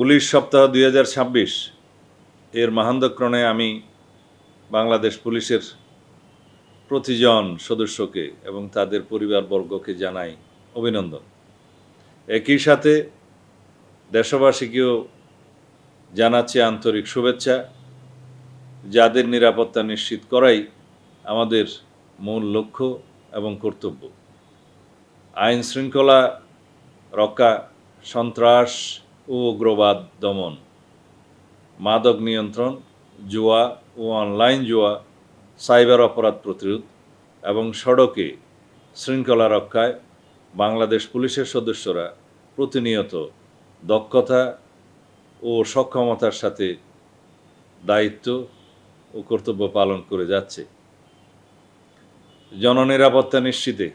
Police সপ্তাহ 2026 এর মাহান্দক্রমে আমি বাংলাদেশ পুলিশের প্রতিজন সদস্যকে এবং তাদের পরিবারবর্গকে জানাই অভিনন্দন। একই সাথে দেশবাসীকেও জানাচ্ছি আন্তরিক শুভেচ্ছা। যাদের নিরাপত্তা নিশ্চিত করাই আমাদের মূল লক্ষ্য এবং কর্তব্য। আইন শৃঙ্খলা রক্ষা, সন্ত্রাস ও উগ্রবাদ দমন, মাদক নিয়ন্ত্রণ, জুয়া ও অনলাইন জুয়া, সাইবার অপরাধ প্রতিরোধ এবং সড়কে শৃঙ্খলা রক্ষায় বাংলাদেশ পুলিশের সদস্যরা প্রতিনিয়ত দক্ষতা ও সক্ষমতার সাথে দায়িত্ব ও কর্তব্য পালন করে যাচ্ছে। জননিরাপত্তা নিশ্চিতে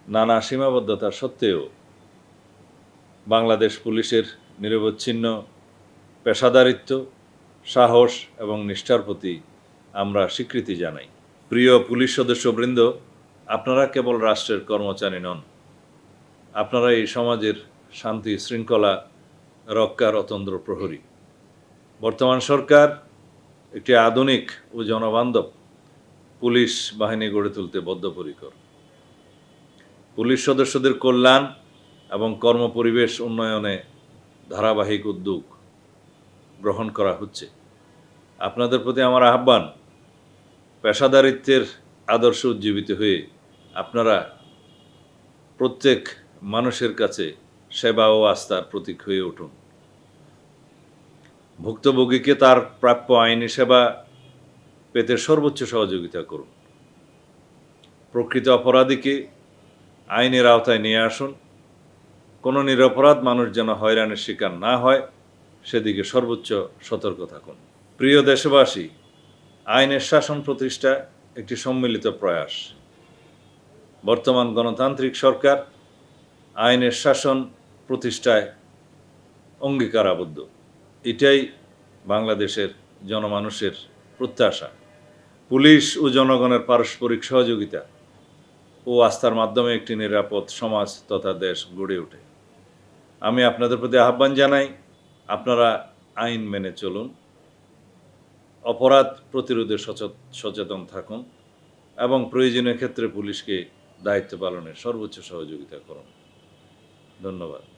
নানা সীমাবদ্ধতা সত্ত্বেও বাংলাদেশ পুলিশের নিরবচ্ছিন্ন পেশাদারিত্ব, সাহস এবং নিষ্ঠার প্রতি আমরা স্বীকৃতি জানাই। প্রিয় পুলিশ সদস্যবৃন্দ, আপনারা কেবল রাষ্ট্রের কর্মচারী নন, আপনারা এই সমাজের শান্তি শৃঙ্খলা রক্ষার অতন্দ্র প্রহরী। বর্তমান সরকার একটি আধুনিক ও জনবান্ধব পুলিশ বাহিনী গড়ে তুলতে বদ্ধপরিকর। পুলিশ সদস্যদের কল্যাণ এবং কর্মপরিবেশ উন্নয়নে ধারাবাহিক উদ্যোগ গ্রহণ করা হচ্ছে। আপনাদের প্রতি আমার আহ্বান, পেশাদারিত্বের আদর্শ উজ্জীবিত হয়ে আপনারা প্রত্যেক মানুষের কাছে সেবা ও আস্থার প্রতীক হয়ে উঠুন। ভুক্তভোগীকে তার প্রাপ্য আইনি সেবা পেতে সর্বোচ্চ সহযোগিতা করুন। প্রকৃত অপরাধীকে আইনের আওতায় নিয়ে আসুন। কোনো নিরপরাধ মানুষ যেন হয়রানির শিকার না হয়, সেদিকে সর্বোচ্চ সতর্ক থাকুন। প্রিয় দেশবাসী, আইনের শাসন প্রতিষ্ঠা একটি সম্মিলিত প্রয়াস। বর্তমান গণতান্ত্রিক সরকার আইনের শাসন প্রতিষ্ঠায় অঙ্গীকারাবদ্ধ। এটাই বাংলাদেশের জনমানুষের প্রত্যাশা। পুলিশ ও জনগণের পারস্পরিক সহযোগিতা ও আস্থার মাধ্যমে একটি নিরাপদ সমাজ তথা দেশ গড়ে ওঠে। আমি আপনাদের প্রতি আহ্বান জানাই, আপনারা আইন মেনে চলুন, অপরাধ প্রতিরোধে সচেতন থাকুন এবং প্রয়োজনীয় ক্ষেত্রে পুলিশকে দায়িত্ব পালনের সর্বোচ্চ সহযোগিতা করুন। ধন্যবাদ।